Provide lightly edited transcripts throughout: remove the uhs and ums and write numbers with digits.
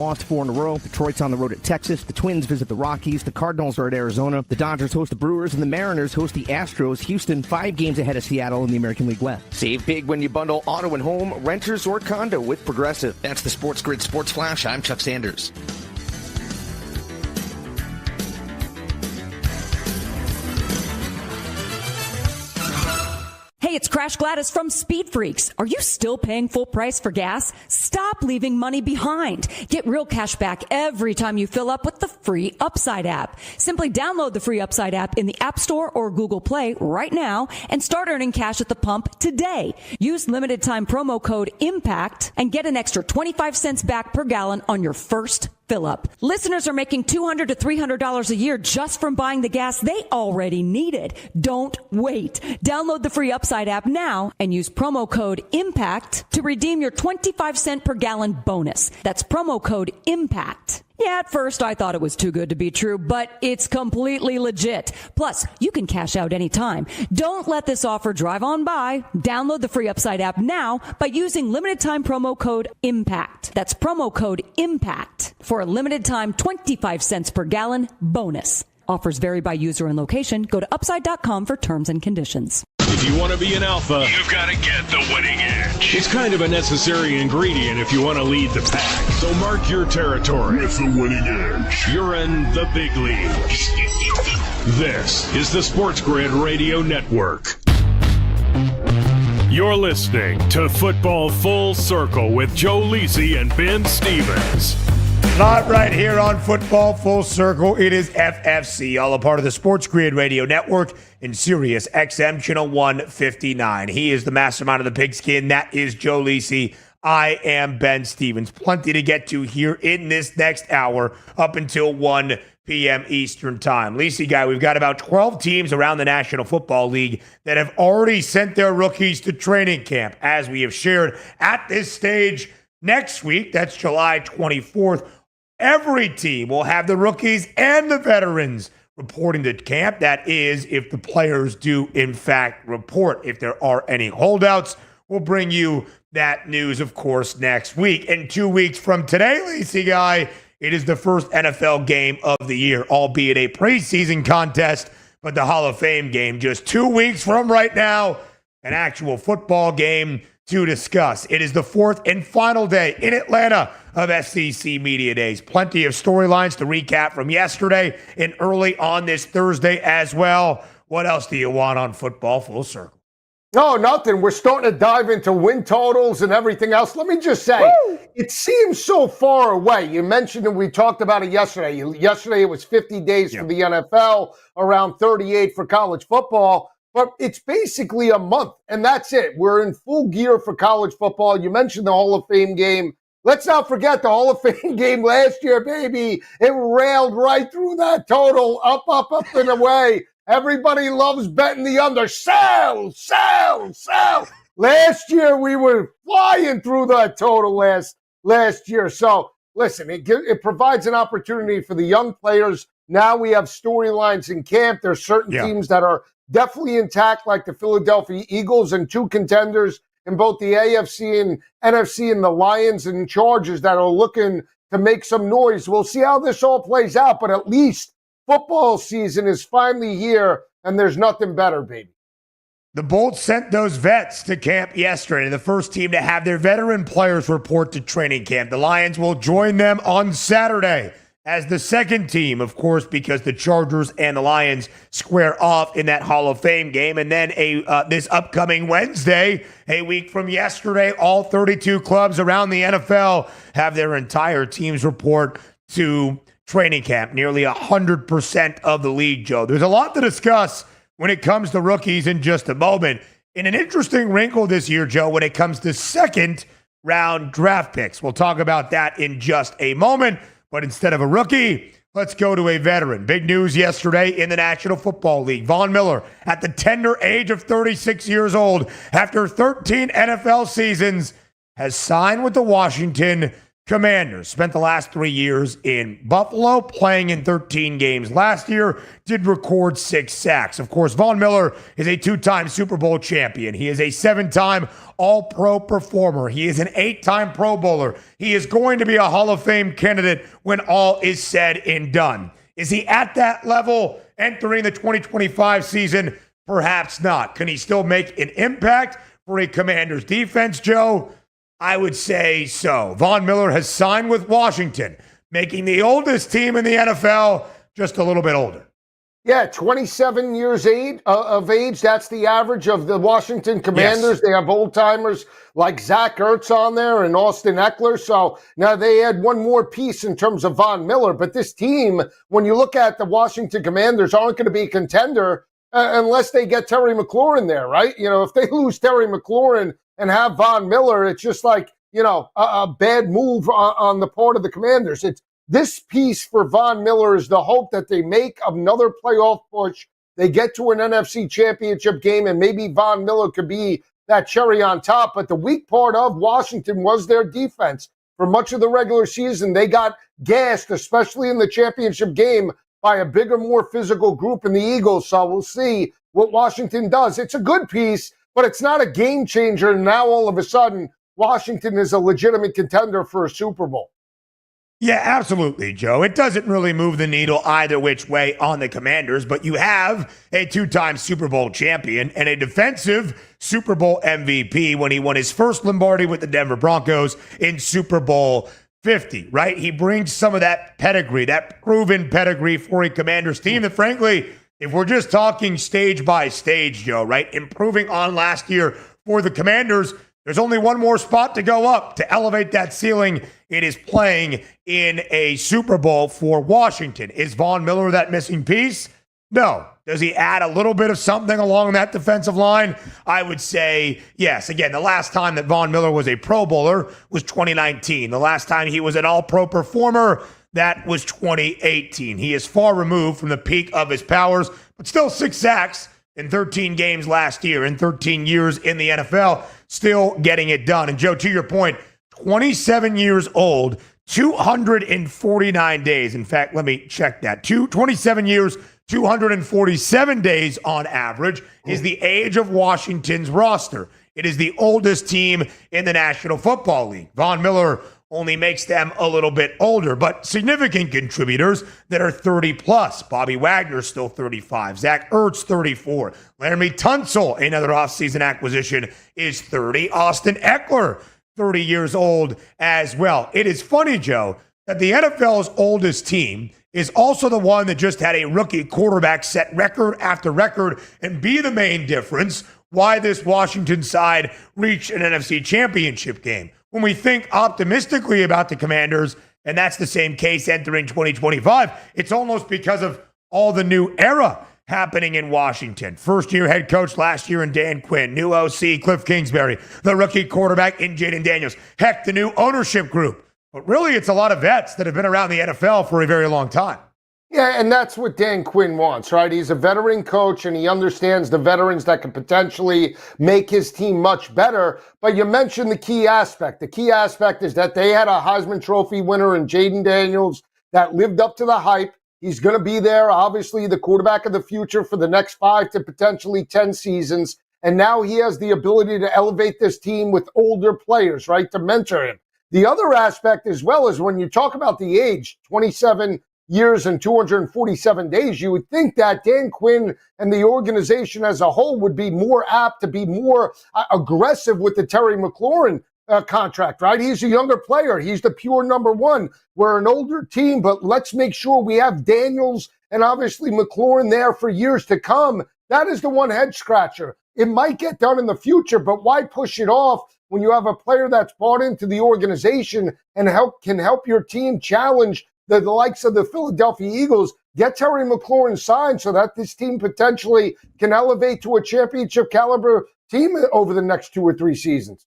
Lost 4 in a row. Detroit's on the road at Texas. The Twins visit the Rockies. The Cardinals are at Arizona. The Dodgers host the Brewers, and the Mariners host the Astros. Houston 5 games ahead of Seattle in the American League West. Save big when you bundle auto and home, renters, or condo with Progressive. That's the SportsGrid Sports Flash. I'm Chuck Sanders. Hey, it's Crash Gladys from Speed Freaks. Are you still paying full price for gas? Stop leaving money behind. Get real cash back every time you fill up with the free Upside app. Simply download the free Upside app in the App Store or Google Play right now and start earning cash at the pump today. Use limited time promo code IMPACT and get an extra 25 cents back per gallon on your first fill up. Listeners are making $200 to $300 a year just from buying the gas they already needed. Don't wait. Download the free Upside app now and use promo code IMPACT to redeem your 25 cent per gallon bonus. That's promo code IMPACT. Yeah, at first I thought it was too good to be true, but it's completely legit. Plus, you can cash out anytime. Don't let this offer drive on by. Download the free Upside app now by using limited time promo code IMPACT. That's promo code IMPACT for a limited time 25 cents per gallon bonus. Offers vary by user and location. Go to upside.com for terms and conditions. If you want to be an alpha, you've got to get the winning edge. It's kind of a necessary ingredient if you want to lead the pack. So mark your territory with the winning edge. You're in the big leagues. This is the SportsGrid Radio Network. You're listening to Football Full Circle with Joe Lisi and Ben Stevens. Not right here on Football Full Circle. It is FFC, all a part of the SportsGrid Radio Network in Sirius XM Channel 159. He is the mastermind of the pigskin. That is Joe Lisi. I am Ben Stevens. Plenty to get to here in this next hour up until 1 p.m. Eastern Time. Lisi guy, we've got about 12 teams around the National Football League that have already sent their rookies to training camp. As we have shared at this stage, next week, that's July 24th, every team will have the rookies and the veterans reporting to camp. That is, if the players do, in fact, report. If there are any holdouts, we'll bring you that news, of course, next week. And 2 weeks from today, Lacey Guy, it is the first NFL game of the year, albeit a preseason contest, but the Hall of Fame game just 2 weeks from right now, an actual football game to discuss. It is the fourth and final day in Atlanta of SEC Media Days. Plenty of storylines to recap from yesterday and early on this Thursday as well. What else do you want on Football Full Circle? No, nothing. We're starting to dive into win totals and everything else. Let me just say, It seems so far away. You mentioned it. We talked about it yesterday. Yesterday it was 50 days for the NFL, around 38 for college football. But it's basically a month, and that's it. We're in full gear for college football. You mentioned the Hall of Fame game. Let's not forget the Hall of Fame game last year, baby. It railed right through that total, up, and away. Everybody loves betting the under. Sell. Last year, we were flying through that total last year. So, listen, it provides an opportunity for the young players. Now we have storylines in camp. There's certain teams that are definitely intact, like the Philadelphia Eagles, and 2 contenders in both the AFC and NFC, and the Lions and Chargers that are looking to make some noise. We'll see how this all plays out, but at least football season is finally here, and there's nothing better, baby. The Bolts sent those vets to camp yesterday, the first team to have their veteran players report to training camp. The Lions will join them on Saturday as the second team, of course, because the Chargers and the Lions square off in that Hall of Fame game. And then this upcoming Wednesday, a week from yesterday, all 32 clubs around the NFL have their entire teams report to training camp. Nearly 100% of the league, Joe. There's a lot to discuss when it comes to rookies in just a moment. In an interesting wrinkle this year, Joe, when it comes to second round draft picks. We'll talk about that in just a moment. But instead of a rookie, let's go to a veteran. Big news yesterday in the National Football League. Von Miller, at the tender age of 36 years old, after 13 NFL seasons, has signed with the Washington Commanders spent the last 3 years in Buffalo, playing in 13 games last year, did record 6 sacks. Of course, Von Miller is a 2-time Super Bowl champion. He is a 7-time All-Pro performer. He is an 8-time Pro Bowler. He is going to be a Hall of Fame candidate when all is said and done. Is he at that level entering the 2025 season? Perhaps not. Can he still make an impact for a Commanders defense, Joe? I would say so. Von Miller has signed with Washington, making the oldest team in the NFL just a little bit older. Yeah, 27 years of age. That's the average of the Washington Commanders. Yes. They have old-timers like Zach Ertz on there and Austin Eckler. So now they add one more piece in terms of Von Miller. But this team, when you look at the Washington Commanders, aren't going to be a contender unless they get Terry McLaurin there, right? You know, if they lose Terry McLaurin and have Von Miller, it's just like, you know, a bad move on the part of the Commanders. It's this piece for Von Miller is the hope that they make another playoff push. They get to an NFC championship game, and maybe Von Miller could be that cherry on top. But the weak part of Washington was their defense. For much of the regular season, they got gassed, especially in the championship game, by a bigger, more physical group in the Eagles. So we'll see what Washington does. It's a good piece, but it's not a game changer. And now all of a sudden, Washington is a legitimate contender for a Super Bowl. Yeah, absolutely, Joe. It doesn't really move the needle either which way on the Commanders, but you have a 2-time Super Bowl champion and a defensive Super Bowl MVP when he won his first Lombardi with the Denver Broncos in Super Bowl 50, right? He brings some of that pedigree, that proven pedigree for a Commanders team that, frankly, if we're just talking stage by stage, Joe, right, improving on last year for the Commanders, there's only one more spot to go up to elevate that ceiling. It is playing in a Super Bowl for Washington. Is Von Miller that missing piece? No. Does he add a little bit of something along that defensive line? I would say yes. Again, the last time that Von Miller was a Pro Bowler was 2019. The last time he was an All-Pro performer, that was 2018. He is far removed from the peak of his powers, but still 6 sacks in 13 games last year, in 13 years in the NFL, still getting it done. And Joe, to your point, 27 years old, 249 days. In fact, let me check that. 27 years, 247 days on average is the age of Washington's roster. It is the oldest team in the National Football League. Von Miller only makes them a little bit older, but significant contributors that are 30 plus. Bobby Wagner still 35. Zach Ertz 34. Laramie Tunsil, another offseason acquisition, is 30. Austin Eckler 30 years old as well. It is funny, Joe, that the NFL's oldest team is also the one that just had a rookie quarterback set record after record and be the main difference why this Washington side reached an NFC championship game. When we think optimistically about the Commanders, and that's the same case entering 2025, it's almost because of all the new era happening in Washington. First-year head coach last year in Dan Quinn, new OC Cliff Kingsbury, the rookie quarterback in Jaden Daniels, heck, the new ownership group. But really, it's a lot of vets that have been around the NFL for a very long time. Yeah, and that's what Dan Quinn wants, right? He's a veteran coach, and he understands the veterans that can potentially make his team much better. But you mentioned the key aspect. The key aspect is that they had a Heisman Trophy winner in Jaden Daniels that lived up to the hype. He's going to be there, obviously, the quarterback of the future for the next 5 to potentially 10 seasons. And now he has the ability to elevate this team with older players, right, to mentor him. The other aspect as well is when you talk about the age, 27 years and 247 days, you would think that Dan Quinn and the organization as a whole would be more apt to be more aggressive with the Terry McLaurin contract, right? He's a younger player. He's the pure number one. We're an older team, but let's make sure we have Daniels and obviously McLaurin there for years to come. That is the one head scratcher. It might get done in the future, but why push it off when you have a player that's bought into the organization and can help your team challenge the likes of the Philadelphia Eagles? Get Terry McLaurin signed so that this team potentially can elevate to a championship caliber team over the next 2 or 3 seasons.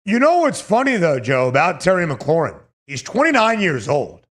You know what's funny, though, Joe, about Terry McLaurin? He's 29 years old.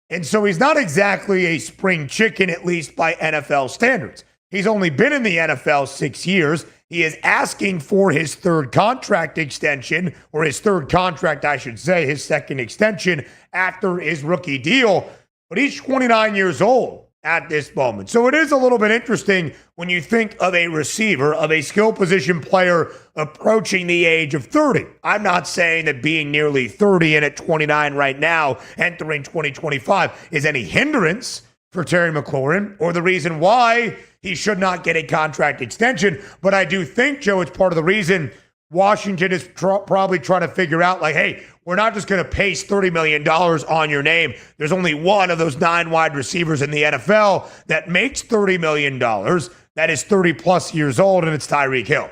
And so he's not exactly a spring chicken, at least by NFL standards. He's only been in the NFL 6 years. He is asking for his third contract extension, or his third contract, I should say, his second extension after his rookie deal. But he's 29 years old at this moment. So it is a little bit interesting when you think of a receiver, of a skill position player approaching the age of 30. I'm not saying that being nearly 30 and at 29 right now, entering 2025, is any hindrance for Terry McLaurin or the reason why he should not get a contract extension. But I do think, Joe, it's part of the reason Washington is probably trying to figure out, like, hey, we're not just going to paste $30 million on your name. There's only one of those 9 wide receivers in the NFL that makes $30 million. That is 30 plus years old, and it's Tyreek Hill.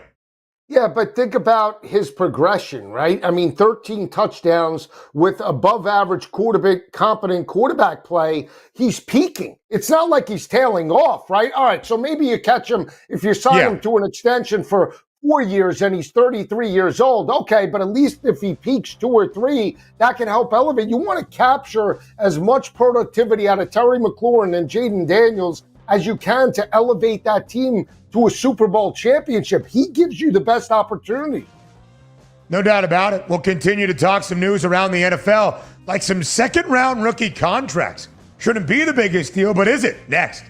Yeah, but think about his progression, right? I mean, 13 touchdowns with above average competent quarterback play. He's peaking. It's not like he's tailing off, right? All right, so maybe you catch him if you sign him to an extension for 4 years and he's 33 years old. Okay, but at least if he peaks 2 or 3, that can help elevate. You want to capture as much productivity out of Terry McLaurin and Jaden Daniels as you can to elevate that team to a Super Bowl championship. He gives you the best opportunity. No doubt about it. We'll continue to talk some news around the NFL, like some second-round rookie contracts. Shouldn't be the biggest deal, but is it? Next.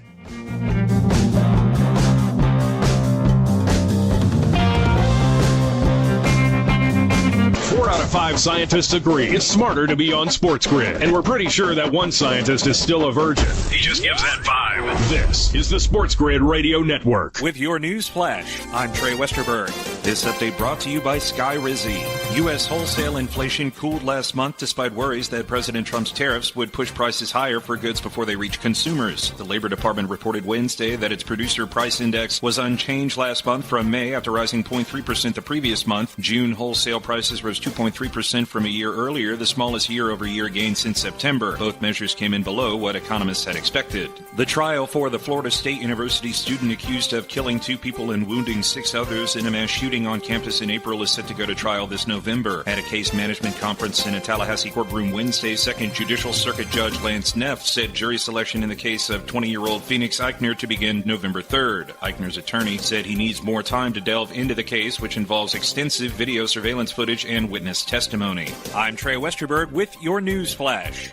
4 out of 5 scientists agree it's smarter to be on SportsGrid. And we're pretty sure that one scientist is still a virgin. He just gives that vibe. This is the SportsGrid Radio Network. With your news flash, I'm Trey Westerberg. This update brought to you by Sky Rizzi. U.S. wholesale inflation cooled last month despite worries that President Trump's tariffs would push prices higher for goods before they reach consumers. The Labor Department reported Wednesday that its producer price index was unchanged last month from May after rising 0.3% the previous month. June wholesale prices rose 2.3% from a year earlier, the smallest year-over-year gain since September. Both measures came in below what economists had expected. The trial for the Florida State University student accused of killing 2 people and wounding 6 others in a mass shooting on campus in April is set to go to trial this November. At a case management conference in a Tallahassee courtroom Wednesday, Second Judicial Circuit Judge Lance Neff said jury selection in the case of 20-year-old Phoenix Eichner to begin November 3rd. Eichner's attorney said he needs more time to delve into the case, which involves extensive video surveillance footage and witness testimony. I'm Trey Westerberg with your news flash.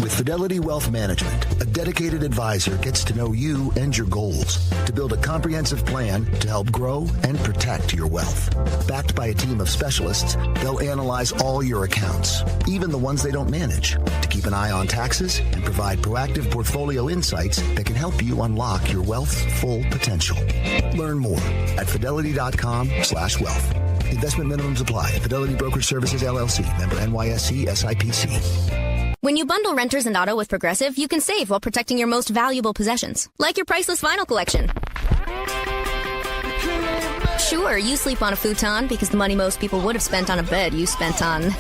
With Fidelity Wealth Management, a dedicated advisor gets to know you and your goals to build a comprehensive plan to help grow and protect your wealth. Backed by a team of specialists, they'll analyze all your accounts, even the ones they don't manage, to keep an eye on taxes and provide proactive portfolio insights that can help you unlock your wealth's full potential. Learn more at fidelity.com/wealth. Investment minimums apply. Fidelity Brokerage Services, LLC. Member NYSE SIPC. When you bundle renters and auto with Progressive, you can save while protecting your most valuable possessions, like your priceless vinyl collection. Sure, you sleep on a futon because the money most people would have spent on a bed you spent on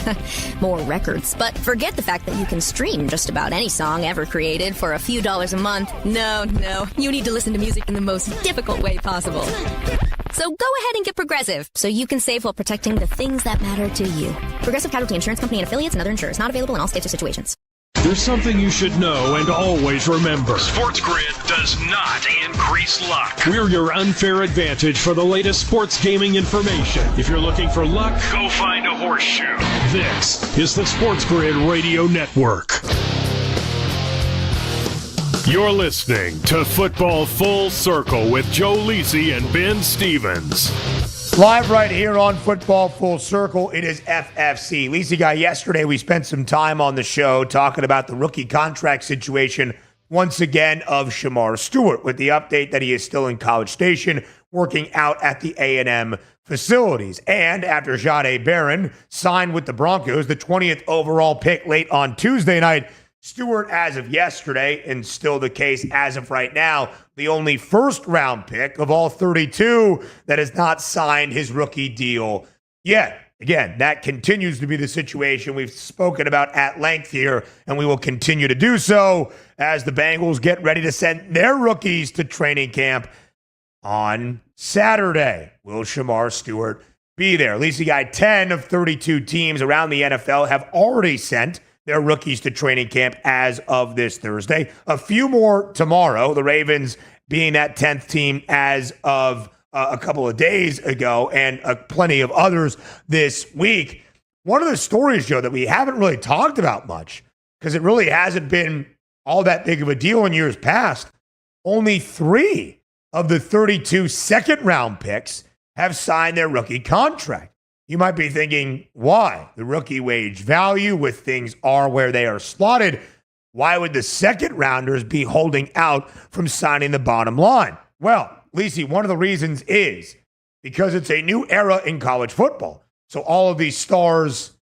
more records. But forget the fact that you can stream just about any song ever created for a few dollars a month. No, you need to listen to music in the most difficult way possible. So go ahead and get Progressive so you can save while protecting the things that matter to you. Progressive Casualty Insurance Company and affiliates and other insurers. Not available in all states or situations. There's something you should know and always remember. SportsGrid does not increase luck. We're your unfair advantage for the latest sports gaming information. If you're looking for luck, Go find a horseshoe. this is the SportsGrid Radio Network. You're listening to Football Full Circle with Joe Lisi and Ben Stevens. Live right here on Football Full Circle, it is FFC. Lisi Guy, yesterday we spent some time on the show talking about the rookie contract situation, once again, of Shamar Stewart, with the update that he is still in College Station, working out at the A&M facilities. And after Jahdae Barron signed with the Broncos, the 20th overall pick late on Tuesday night, Stewart, as of yesterday, and still the case as of right now, the only first-round pick of all 32 that has not signed his rookie deal yet. Again, that continues to be the situation we've spoken about at length here, and we will continue to do so as the Bengals get ready to send their rookies to training camp on Saturday. Will Shamar Stewart be there? Lisi Guy, 10 of 32 teams around the NFL have already sent their rookies to training camp as of this Thursday. A few more tomorrow, the Ravens being that 10th team as of a couple of days ago, and plenty of others this week. One of the stories, Joe, that we haven't really talked about much, because it really hasn't been all that big of a deal in years past, only 3 of the 32 second-round picks have signed their rookie contract. You might be thinking, why? The rookie wage value with things are where they are slotted. Why would the second rounders be holding out from signing the bottom line? Well, Lisi, one of the reasons is because it's a new era in college football. So all of these stars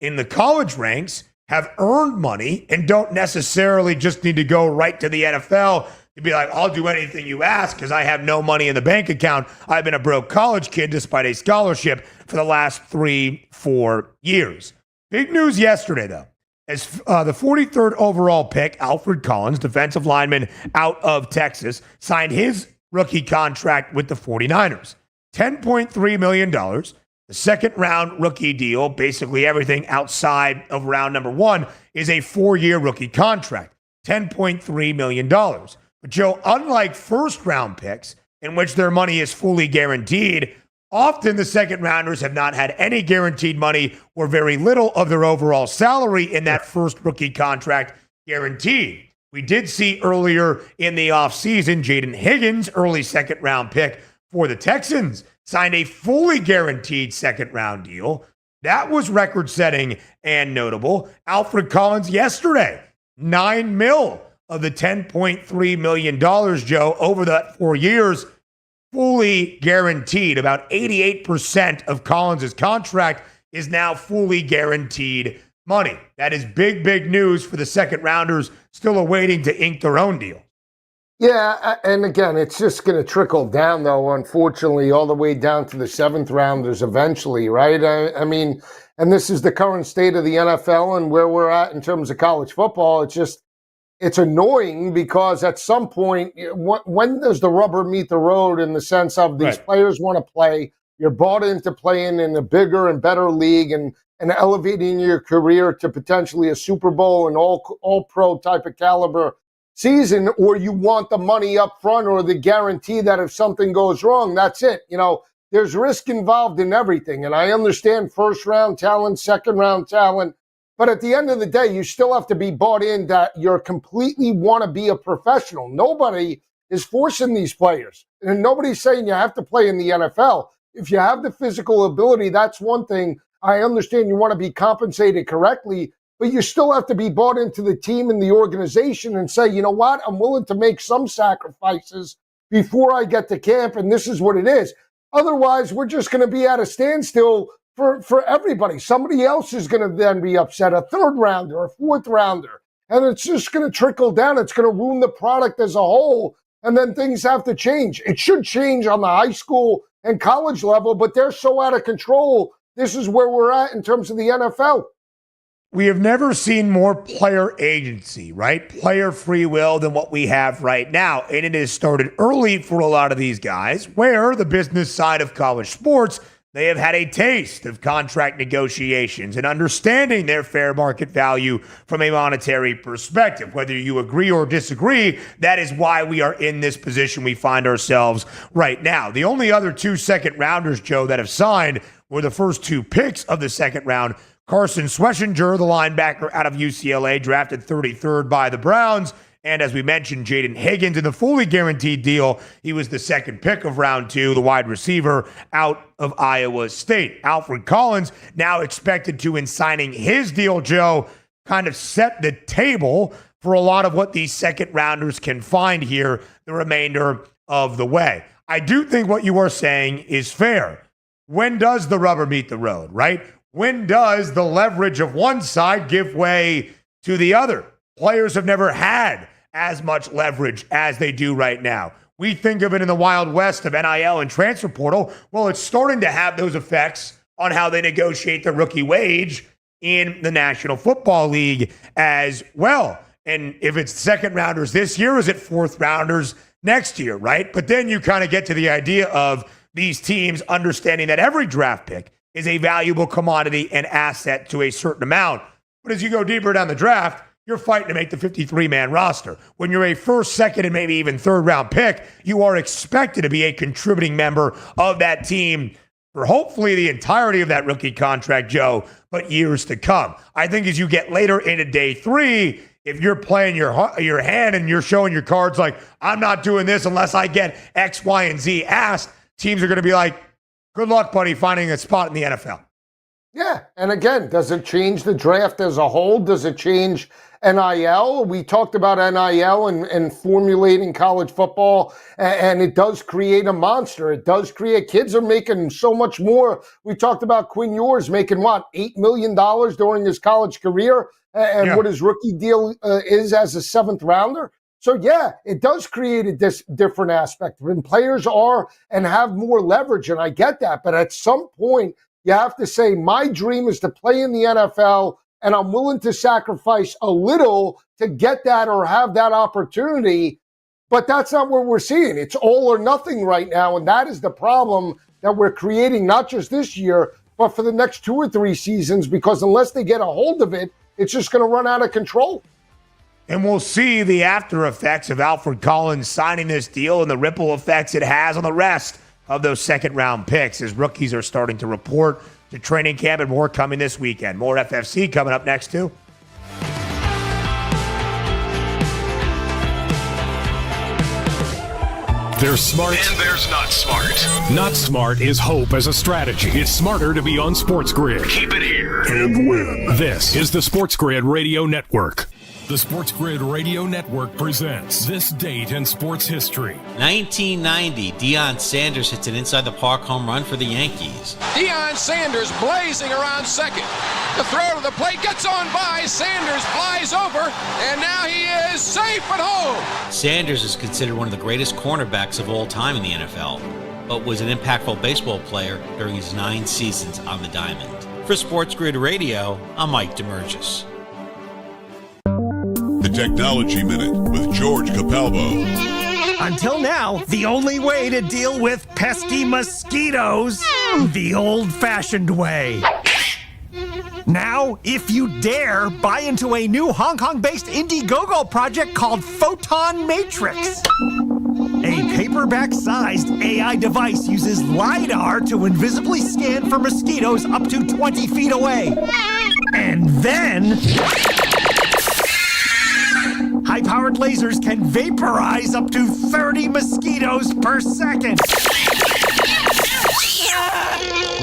in the college ranks have earned money and don't necessarily just need to go right to the NFL to be like, I'll do anything you ask because I have no money in the bank account. I've been a broke college kid despite a scholarship for the last 3-4 years. Big news yesterday, though, as the 43rd overall pick, Alfred Collins, defensive lineman out of Texas, signed his rookie contract with the 49ers. $10.3 million, the second-round rookie deal, basically everything outside of round number 1, is a 4-year rookie contract, $10.3 million. But, Joe, unlike first-round picks, in which their money is fully guaranteed, often the second-rounders have not had any guaranteed money or very little of their overall salary in that first rookie contract guaranteed. We did see earlier in the offseason, Jaden Higgins, early second-round pick for the Texans, signed a fully guaranteed second-round deal. That was record-setting and notable. Alfred Collins yesterday, $9 million of the $10.3 million, Joe, over that 4 years, fully guaranteed. About 88% of Collins' contract is now fully guaranteed money. That is big, big news for the second rounders still awaiting to ink their own deal. Yeah, and again, it's just going to trickle down, though, unfortunately, all the way down to the 7th rounders eventually, right? I mean, and this is the current state of the NFL and where we're at in terms of college football. It's annoying because at some point, when does the rubber meet the road in the sense of these players want to play? You're bought into playing in a bigger and better league and elevating your career to potentially a Super Bowl and all pro type of caliber season, or you want the money up front or the guarantee that if something goes wrong, that's it. You know, there's risk involved in everything. And I understand first round talent, second round talent, but at the end of the day, you still have to be bought in that you're completely want to be a professional. Nobody is forcing these players, and nobody's saying you have to play in the NFL. If you have the physical ability, that's one thing. I understand you want to be compensated correctly, but you still have to be bought into the team and the organization and say, you know what, I'm willing to make some sacrifices before I get to camp, and this is what it is. Otherwise, we're just going to be at a standstill for everybody. Somebody else is going to then be upset, a third rounder, a fourth rounder, and it's just going to trickle down. It's going to ruin the product as a whole, and then things have to change. It should change on the high school and college level, but they're so out of control. This is where we're at in terms of the NFL. We have never seen more player agency, right? Player free will than what we have right now. And it has started early for a lot of these guys, where the business side of college sports, they have had a taste of contract negotiations and understanding their fair market value from a monetary perspective. Whether you agree or disagree, that is why we are in this position we find ourselves right now. The only other 2 second rounders, Joe, that have signed were the first 2 picks of the second round. Carson Schwessinger, the linebacker out of UCLA, drafted 33rd by the Browns. And as we mentioned, Jaden Higgins in the fully guaranteed deal. He was the second pick of round 2, the wide receiver out of Iowa State. Alfred Collins, now expected to, in signing his deal, Joe, kind of set the table for a lot of what these second rounders can find here the remainder of the way. I do think what you are saying is fair. When does the rubber meet the road, right? When does the leverage of one side give way to the other? Players have never had as much leverage as they do right now. We think of it in the Wild West of NIL and transfer portal. Well, it's starting to have those effects on how they negotiate the rookie wage in the National Football League as well. And if it's second rounders this year, is it fourth rounders next year, right? But then you kind of get to the idea of these teams understanding that every draft pick is a valuable commodity and asset to a certain amount. But as you go deeper down the draft, you're fighting to make the 53-man roster. When you're a first, second, and maybe even third-round pick, you are expected to be a contributing member of that team for hopefully the entirety of that rookie contract, Joe, but years to come. I think as you get later into day 3, if you're playing your hand and you're showing your cards like, I'm not doing this unless I get X, Y, and Z asked, teams are going to be like, good luck, buddy, finding a spot in the NFL. Yeah, and again, does it change the draft as a whole? Does it change NIL? We talked about NIL and formulating college football, and it does create a monster. It does create, kids are making so much more. We talked about Quinn Ewers making, $8 million during his college career, and what his rookie deal is as a 7th rounder. So, yeah, it does create a different aspect. When players are and have more leverage, and I get that, but at some point, you have to say, my dream is to play in the NFL, and I'm willing to sacrifice a little to get that or have that opportunity. But that's not what we're seeing. It's all or nothing right now, and that is the problem that we're creating, not just this year, but for the next 2 or 3 seasons, because unless they get a hold of it, it's just going to run out of control. And we'll see the after effects of Alfred Collins signing this deal and the ripple effects it has on the rest of those second-round picks as rookies are starting to report to training camp, and more coming this weekend. More FFC coming up next, too. There's smart. And there's not smart. Not smart is hope as a strategy. It's smarter to be on SportsGrid. Keep it here. And win. This is the SportsGrid Radio Network. The SportsGrid Radio Network presents This Date in Sports History. 1990, Deion Sanders hits an inside-the-park home run for the Yankees. Deion Sanders blazing around second. The throw to the plate gets on by. Sanders flies over, and now he is safe at home. Sanders is considered one of the greatest cornerbacks of all time in the NFL, but was an impactful baseball player during his 9 seasons on the diamond. For SportsGrid Radio, I'm Mike DeMurgis. The Technology Minute with George Capalbo. Until now, the only way to deal with pesky mosquitoes, the old-fashioned way. Now, if you dare, buy into a new Hong Kong-based Indiegogo project called Photon Matrix. A paperback-sized AI device uses LiDAR to invisibly scan for mosquitoes up to 20 feet away. And then high-powered lasers can vaporize up to 30 mosquitoes per second.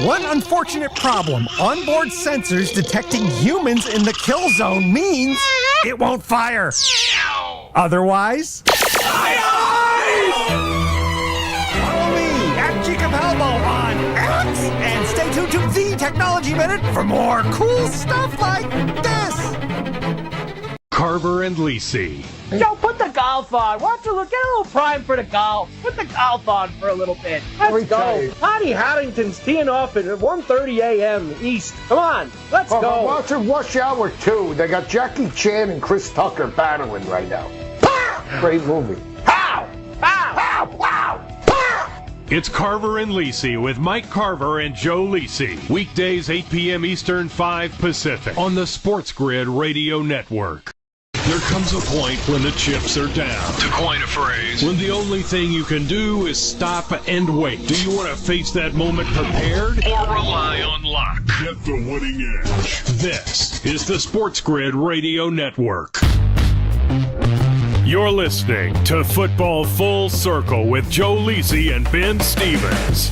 One unfortunate problem, onboard sensors detecting humans in the kill zone means it won't fire. Otherwise, follow me at G Capalbo on X and stay tuned to The Technology Minute for more cool stuff like this. Carver and Lisi. Joe, put the golf on. Why don't you get a little prime for the golf? Put the golf on for a little bit. Let's go. Patty Harrington's teeing off at 1:30 a.m. East. Come on, let's go. I'm watching Rush Hour 2. They got Jackie Chan and Chris Tucker battling right now. Great movie. Pow! Pow! Pow! Pow! Pow! It's Carver and Lisi with Mike Carver and Joe Lisi. Weekdays 8 p.m. Eastern, 5 Pacific on the SportsGrid Radio Network. There comes a point when the chips are down. To coin a phrase. When the only thing you can do is stop and wait. Do you want to face that moment prepared? Or rely on luck? Get the winning edge. This is the SportsGrid Radio Network. You're listening to Football Full Circle with Joe Lisi and Ben Stevens.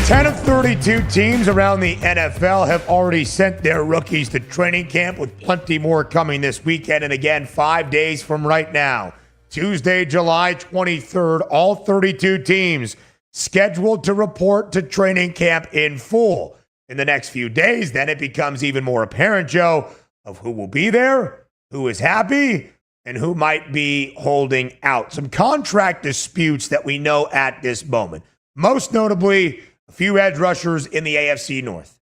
10 of 32 teams around the NFL have already sent their rookies to training camp, with plenty more coming this weekend. And again, 5 days from right now, Tuesday, July 23rd, all 32 teams scheduled to report to training camp in full. In the next few days, then it becomes even more apparent, Joe, of who will be there, who is happy, and who might be holding out. Some contract disputes that we know at this moment. Most notably, a few edge rushers in the AFC North.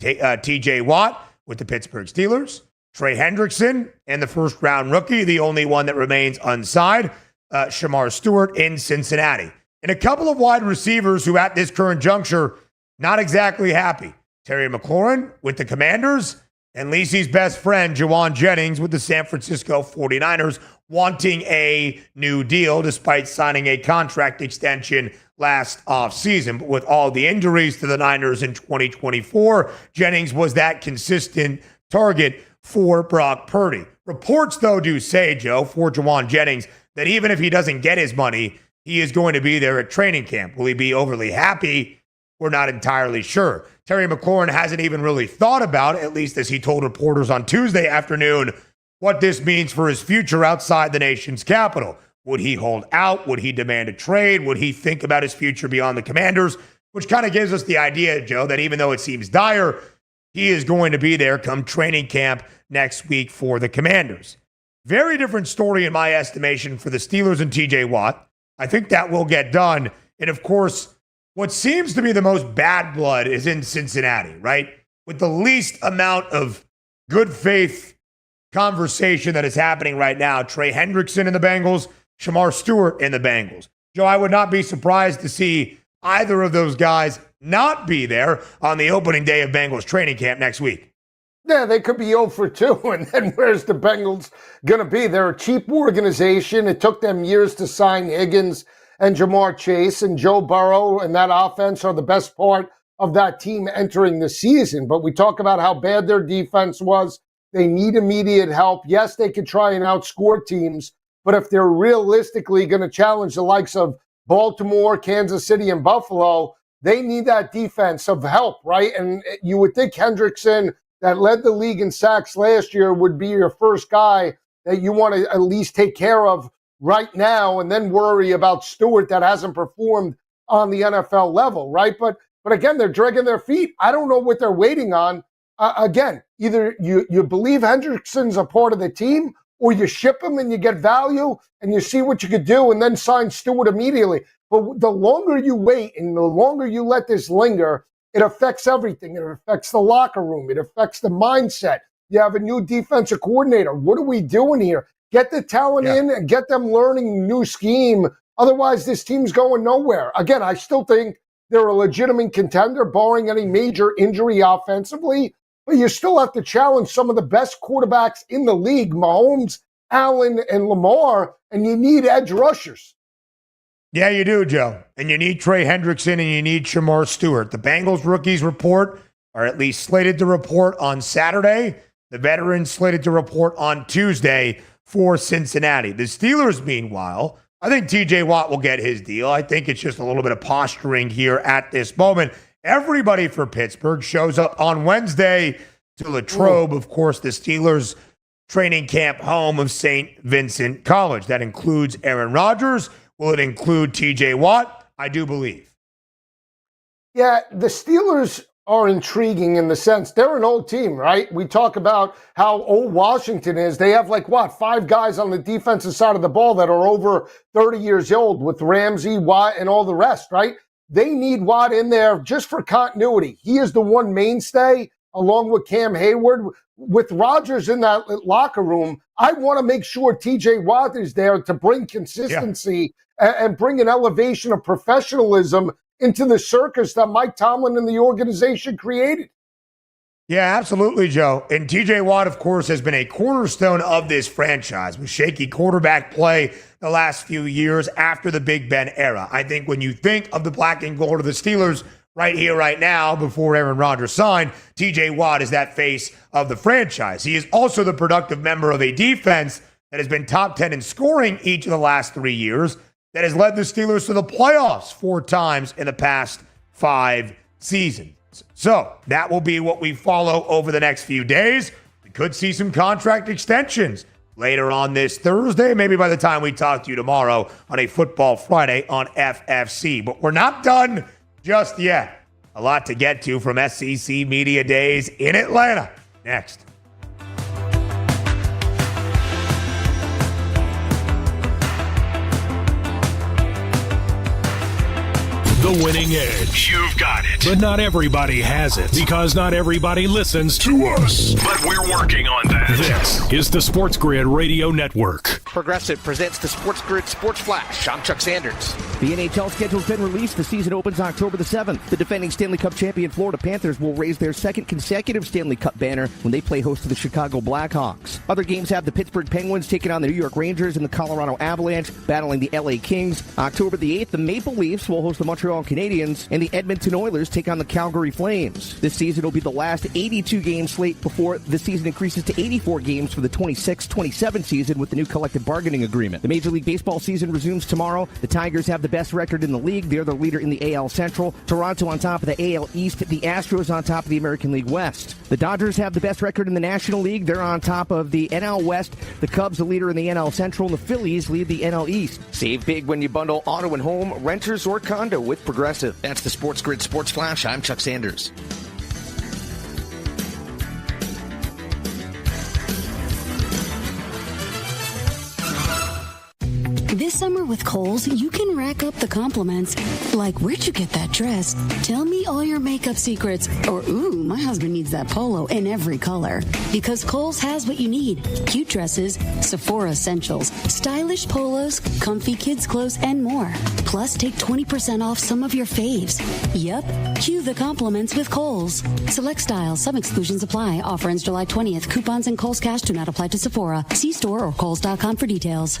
TJ Watt with the Pittsburgh Steelers, Trey Hendrickson, and the first-round rookie, the only one that remains unsigned, Shamar Stewart in Cincinnati. And a couple of wide receivers who at this current juncture, not exactly happy. Terry McLaurin with the Commanders, and Lisi's best friend, Juwan Jennings, with the San Francisco 49ers, wanting a new deal despite signing a contract extension last offseason. But with all the injuries to the Niners in 2024, Jennings was that consistent target for Brock Purdy. Reports, though, do say, Joe, for Juwan Jennings, that even if he doesn't get his money, he is going to be there at training camp. Will he be overly happy? We're not entirely sure. Terry McLaurin hasn't even really thought about, at least as he told reporters on Tuesday afternoon, what this means for his future outside the nation's capital. Would he hold out? Would he demand a trade? Would he think about his future beyond the Commanders? Which kind of gives us the idea, Joe, that even though it seems dire, he is going to be there come training camp next week for the Commanders. Very different story in my estimation for the Steelers and TJ Watt. I think that will get done. And of course, what seems to be the most bad blood is in Cincinnati, right? With the least amount of good faith conversation that is happening right now. Trey Hendrickson in the Bengals, Shamar Stewart in the Bengals. Joe, I would not be surprised to see either of those guys not be there on the opening day of Bengals training camp next week. Yeah, they could be 0 for 2, and then where's the Bengals going to be? They're a cheap organization. It took them years to sign Higgins and Jamar Chase, and Joe Burrow and that offense are the best part of that team entering the season. But we talk about how bad their defense was. They need immediate help. Yes, they could try and outscore teams, but if they're realistically going to challenge the likes of Baltimore, Kansas City, and Buffalo, they need that defensive help, right? And you would think Hendrickson, that led the league in sacks last year, would be your first guy that you want to at least take care of right now and then worry about Stewart that hasn't performed on the NFL level, right? But again, they're dragging their feet. I don't know what they're waiting on. Again, either you believe Hendrickson's a part of the team, or you ship him and you get value and you see what you could do and then sign Stewart immediately. But the longer you wait and the longer you let this linger, it affects everything. It affects the locker room. It affects the mindset. You have a new defensive coordinator. What are we doing here? Get the talent in and get them learning new scheme. Otherwise, this team's going nowhere. Again, I still think they're a legitimate contender, barring any major injury offensively. But you still have to challenge some of the best quarterbacks in the league, Mahomes, Allen, and Lamar, and you need edge rushers. Yeah, you do, Joe. And you need Trey Hendrickson and you need Shamar Stewart. The Bengals rookies report, or at least slated to report on Saturday. The veterans slated to report on Tuesday for Cincinnati. The Steelers, meanwhile, I think TJ Watt will get his deal. I think it's just a little bit of posturing here at this moment. Everybody for Pittsburgh shows up on Wednesday to Latrobe, of course, the Steelers' training camp home of St. Vincent College. That includes Aaron Rodgers. Will it include TJ Watt? I do believe. Yeah, the Steelers are intriguing in the sense they're an old team, right? We talk about how old Washington is. They have 5 guys on the defensive side of the ball that are over 30 years old with Ramsey, Watt, and all the rest, right? They need Watt in there just for continuity. He is the one mainstay along with Cam Hayward. With Rodgers in that locker room, I want to make sure TJ Watt is there to bring consistency and bring an elevation of professionalism into the circus that Mike Tomlin and the organization created. Yeah, absolutely, Joe. And TJ Watt, of course, has been a cornerstone of this franchise with shaky quarterback play the last few years after the Big Ben era. I think when you think of the black and gold of the Steelers right here, right now, before Aaron Rodgers signed, TJ Watt is that face of the franchise. He is also the productive member of a defense that has been top 10 in scoring each of the last 3 years, that has led the Steelers to the playoffs 4 times in the past 5 seasons. So that will be what we follow over the next few days. We could see some contract extensions later on this Thursday, maybe by the time we talk to you tomorrow on a Football Friday on FFC. But we're not done just yet. A lot to get to from SEC Media Days in Atlanta. Next. The Winning Edge. You've got it. But not everybody has it, because not everybody listens to us. But we're working on that. This is the Sports Grid Radio Network. Progressive presents the Sports Grid Sports Flash. I'm Chuck Sanders. The NHL schedule's been released. The season opens October the 7th. The defending Stanley Cup champion Florida Panthers will raise their second consecutive Stanley Cup banner when they play host to the Chicago Blackhawks. Other games have the Pittsburgh Penguins taking on the New York Rangers and the Colorado Avalanche battling the LA Kings. October the 8th, the Maple Leafs will host the Montreal Canadiens and the Edmonton Oilers take on the Calgary Flames. This season will be the last 82-game slate before the season increases to 84 games for the 26-27 season with the new collective bargaining agreement. The Major League Baseball season resumes tomorrow. The Tigers have the best record in the league. They're the leader in the AL Central. Toronto on top of the AL East. The Astros on top of the American League West. The Dodgers have the best record in the National League. They're on top of the NL West. The Cubs, the leader in the NL Central, and the Phillies lead the NL East. Save big when you bundle auto and home, renters, or condo with Progressive. That's the Sports Grid Sports Flash. I'm Chuck Sanders. This summer with Kohl's, you can rack up the compliments. Like, where'd you get that dress? Tell me all your makeup secrets. Or, ooh, my husband needs that polo in every color. Because Kohl's has what you need. Cute dresses, Sephora essentials, stylish polos, comfy kids clothes, and more. Plus, take 20% off some of your faves. Yep, cue the compliments with Kohl's. Select styles, some exclusions apply. Offer ends July 20th. Coupons and Kohl's Cash do not apply to Sephora. See store or Kohls.com for details.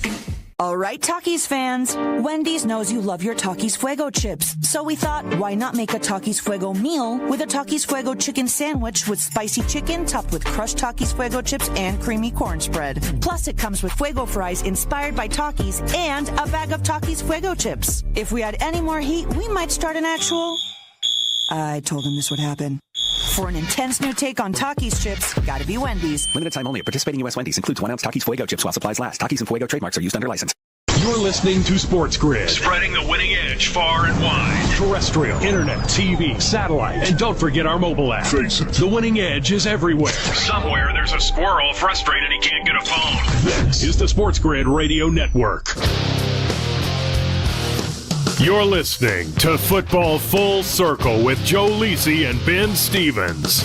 All right, Takis fans. Wendy's knows you love your Takis Fuego chips. So we thought, why not make a Takis Fuego meal with a Takis Fuego chicken sandwich with spicy chicken topped with crushed Takis Fuego chips and creamy corn spread. Plus, it comes with Fuego fries inspired by Takis and a bag of Takis Fuego chips. If we had any more heat, we might start an actual... I told him this would happen. For an intense new take on Takis chips, gotta be Wendy's. Limited time only. Participating U.S. Wendy's includes 1 ounce Takis Fuego chips while supplies last. Takis and Fuego trademarks are used under license. You're listening to Sports Grid. Spreading the winning edge far and wide. Terrestrial, internet, TV, satellite, and don't forget our mobile app. Face it. The winning edge is everywhere. Somewhere there's a squirrel frustrated he can't get a phone. This is the Sports Grid Radio Network. You're listening to Football Full Circle with Joe Lisi and Ben Stevens.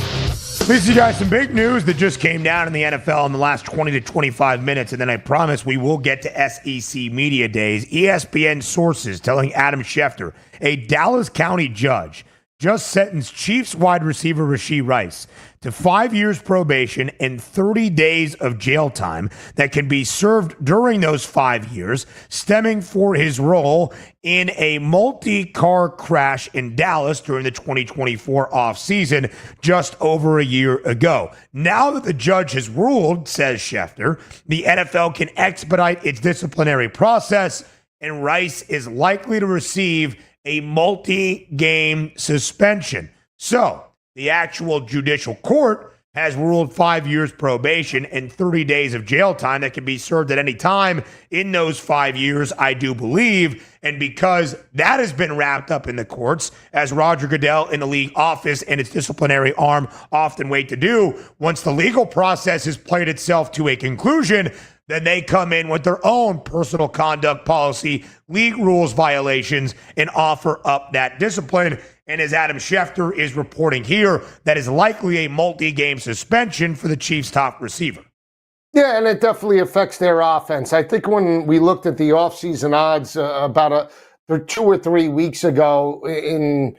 Lisa, guys, some big news that just came down in the NFL in the last 20 to 25 minutes, and then I promise we will get to SEC Media Days. ESPN sources telling Adam Schefter, a Dallas County judge just sentenced Chiefs wide receiver Rashee Rice to 5 years probation and 30 days of jail time that can be served during those 5 years, stemming for his role in a multi-car crash in Dallas during the 2024 offseason just over a year ago. Now that the judge has ruled, says Schefter, the NFL can expedite its disciplinary process, and Rice is likely to receive a multi-game suspension. So, the actual judicial court has ruled 5 years probation and 30 days of jail time that can be served at any time in those 5 years, I do believe. And because that has been wrapped up in the courts, as Roger Goodell in the league office and its disciplinary arm often wait to do, once the legal process has played itself to a conclusion, then they come in with their own personal conduct policy, league rules violations, and offer up that discipline. And as Adam Schefter is reporting here, that is likely a multi-game suspension for the Chiefs' top receiver. Yeah, and it definitely affects their offense. I think when we looked at the offseason odds about 2 or 3 weeks ago in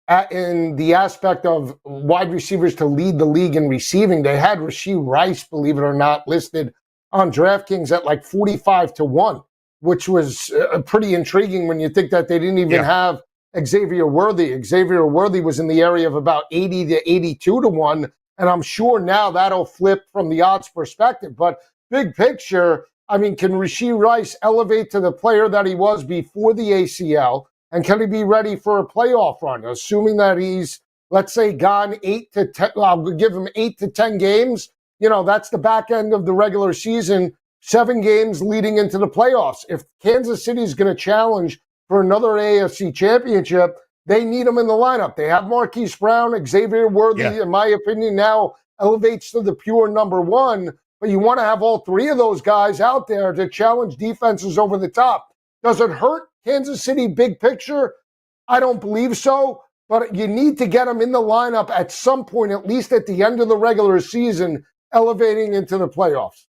the aspect of wide receivers to lead the league in receiving, they had Rashee Rice, believe it or not, listed on DraftKings at like 45-1, which was pretty intriguing when you think that they didn't even have Xavier Worthy. Xavier Worthy was in the area of about 80-82-1, and I'm sure now that'll flip from the odds perspective. But big picture, I mean, can Rashee Rice elevate to the player that he was before the ACL, and can he be ready for a playoff run? Assuming that he's, let's say, gone 8 to 10, I'll give him 8 to 10 games. You know, that's the back end of the regular season, 7 games leading into the playoffs. If Kansas City is going to challenge for another AFC championship, they need him in the lineup. They have Marquise Brown, Xavier Worthy, in my opinion, now elevates to the pure number one. But you want to have all 3 of those guys out there to challenge defenses over the top. Does it hurt Kansas City big picture? I don't believe so, but you need to get him in the lineup at some point, at least at the end of the regular season, elevating into the playoffs.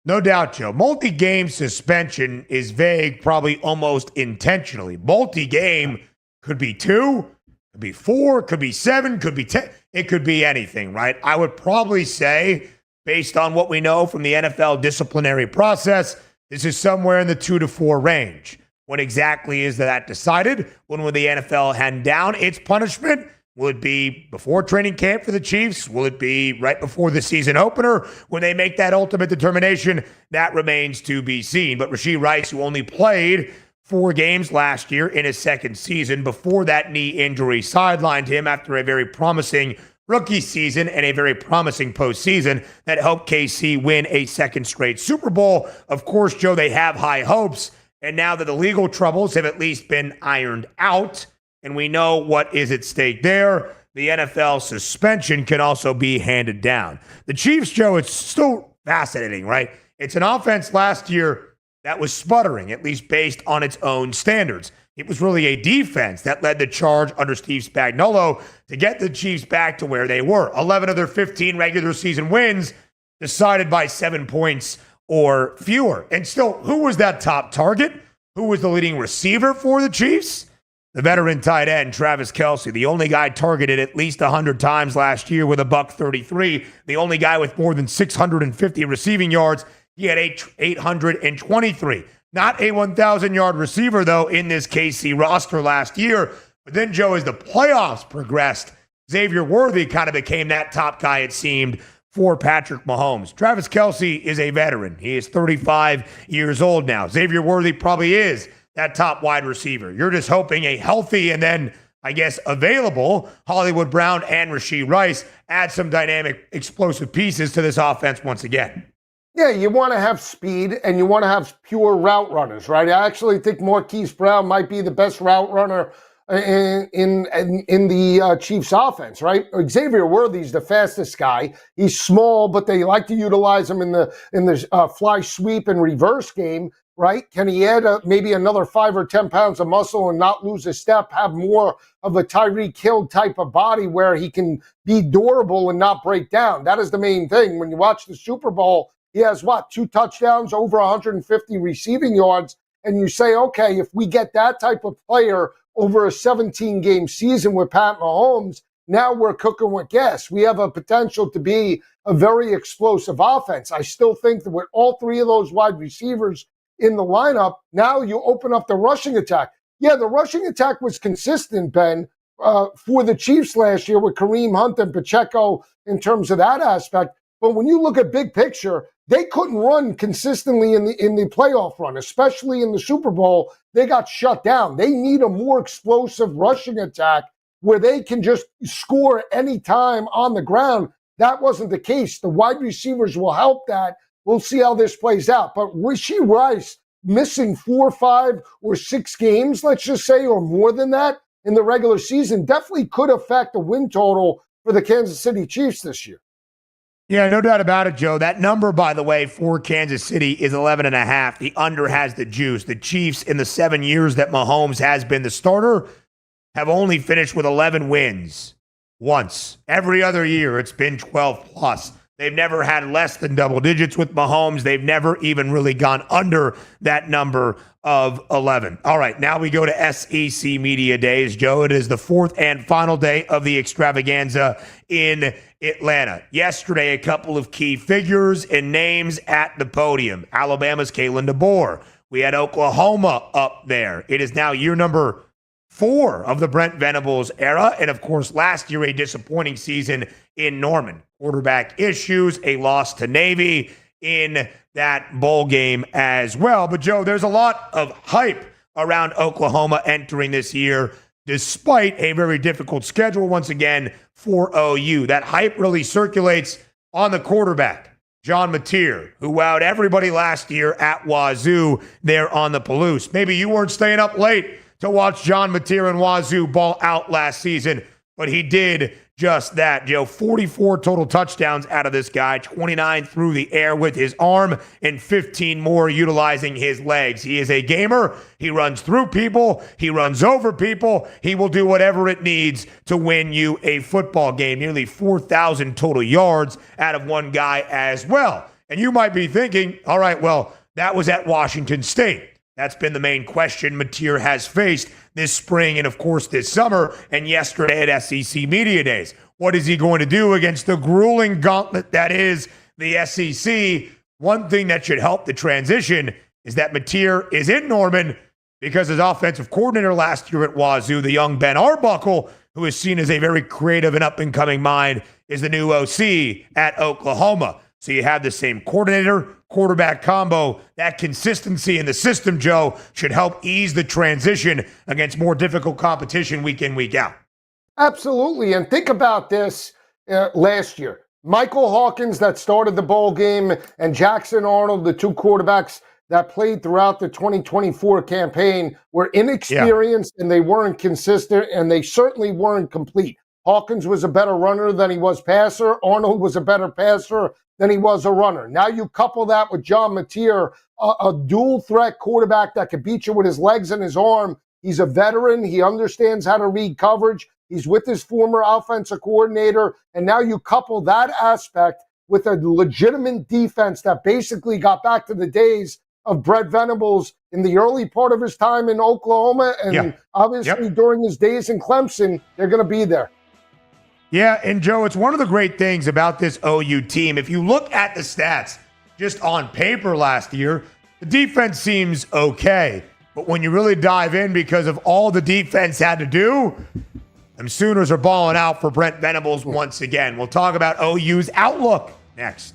No doubt, Joe. Multi-game suspension is vague, probably almost intentionally. Multi-game could be 2, could be 4, could be 7, could be 10. It could be anything, right? I would probably say, based on what we know from the NFL disciplinary process, this is somewhere in the 2 to 4 range. When exactly is that decided? When will the NFL hand down its punishment? Will it be before training camp for the Chiefs? Will it be right before the season opener when they make that ultimate determination? That remains to be seen. But Rashee Rice, who only played 4 games last year in his second season before that knee injury sidelined him after a very promising rookie season and a very promising postseason that helped KC win a second straight Super Bowl. Of course, Joe, they have high hopes. And now that the legal troubles have at least been ironed out, and we know what is at stake there, the NFL suspension can also be handed down. The Chiefs, Joe, it's still fascinating, right? It's an offense last year that was sputtering, at least based on its own standards. It was really a defense that led the charge under Steve Spagnuolo to get the Chiefs back to where they were. 11 of their 15 regular season wins decided by 7 points or fewer. And still, who was that top target? Who was the leading receiver for the Chiefs? The veteran tight end, Travis Kelce, the only guy targeted at least 100 times last year with a $133. The only guy with more than 650 receiving yards. He had 823. Not a 1,000-yard receiver, though, in this KC roster last year. But then, Joe, as the playoffs progressed, Xavier Worthy kind of became that top guy, it seemed, for Patrick Mahomes. Travis Kelce is a veteran. He is 35 years old now. Xavier Worthy probably is that top wide receiver. You're just hoping a healthy and then, I guess, available Hollywood Brown and Rashee Rice add some dynamic, explosive pieces to this offense once again. Yeah, you want to have speed and you want to have pure route runners, right? I actually think Marquise Brown might be the best route runner in the Chiefs offense, right? Xavier Worthy's the fastest guy. He's small, but they like to utilize him in the fly sweep and reverse game, right? Can he add maybe another 5 or 10 pounds of muscle and not lose a step, have more of a Tyreek Hill type of body where he can be durable and not break down? That is the main thing. When you watch the Super Bowl, he has 2 touchdowns, over 150 receiving yards, and you say, okay, if we get that type of player over a 17-game season with Pat Mahomes, now we're cooking with gas. We have a potential to be a very explosive offense. I still think that with all 3 of those wide receivers in the lineup, now you open up the rushing attack. Yeah, the rushing attack was consistent, Ben, for the Chiefs last year with Kareem Hunt and Pacheco in terms of that aspect. But when you look at big picture, they couldn't run consistently in the playoff run, especially in the Super Bowl. They got shut down. They need a more explosive rushing attack where they can just score any time on the ground. That wasn't the case. The wide receivers will help that. We'll see how this plays out. But Rashee Rice missing 4, 5, or 6 games, let's just say, or more than that in the regular season definitely could affect the win total for the Kansas City Chiefs this year. Yeah, no doubt about it, Joe. That number, by the way, for Kansas City is 11.5. The under has the juice. The Chiefs, in the 7 years that Mahomes has been the starter, have only finished with 11 wins once. Every other year, it's been 12 plus. They've never had less than double digits with Mahomes. They've never even really gone under that number of 11. All right, now we go to SEC Media Days, Joe. It is the 4th and final day of the extravaganza in Atlanta. Yesterday, a couple of key figures and names at the podium. Alabama's Kalen DeBoer. We had Oklahoma up there. It is now year number 4 of the Brent Venables era. And of course, last year, a disappointing season in Norman. Quarterback issues, a loss to Navy in that bowl game as well. But Joe, there's a lot of hype around Oklahoma entering this year, despite a very difficult schedule once again for OU. That hype really circulates on the quarterback, John Mateer, who wowed everybody last year at Wazoo there on the Palouse. Maybe you weren't staying up late to watch John Mateer and Wazoo ball out last season, but he did just that, Joe. 44 total touchdowns out of this guy, 29 through the air with his arm, and 15 more utilizing his legs. He is a gamer. He runs through people. He runs over people. He will do whatever it needs to win you a football game. Nearly 4,000 total yards out of one guy as well. And you might be thinking, all right, well, that was at Washington State. That's been the main question Mateer has faced this spring and, of course, this summer and yesterday at SEC Media Days. What is he going to do against the grueling gauntlet that is the SEC? One thing that should help the transition is that Mateer is in Norman because his offensive coordinator last year at Wazoo, the young Ben Arbuckle, who is seen as a very creative and up-and-coming mind, is the new OC at Oklahoma. So you have the same coordinator, quarterback combo. That consistency in the system, Joe, should help ease the transition against more difficult competition week in, week out. Absolutely. And think about this last year. Michael Hawkins that started the bowl game and Jackson Arnold, the two quarterbacks that played throughout the 2024 campaign, were inexperienced and they weren't consistent and they certainly weren't complete. Hawkins was a better runner than he was passer. Arnold was a better passer than he was a runner. Now you couple that with John Mateer, a dual threat quarterback that could beat you with his legs and his arm. He's a veteran. He understands how to read coverage. He's with his former offensive coordinator. And now you couple that aspect with a legitimate defense that basically got back to the days of Brett Venables in the early part of his time in Oklahoma. And obviously during his days in Clemson, they're going to be there. Yeah, and Joe, it's one of the great things about this OU team. If you look at the stats just on paper last year, the defense seems okay. But when you really dive in because of all the defense had to do, them Sooners are balling out for Brent Venables once again. We'll talk about OU's outlook next.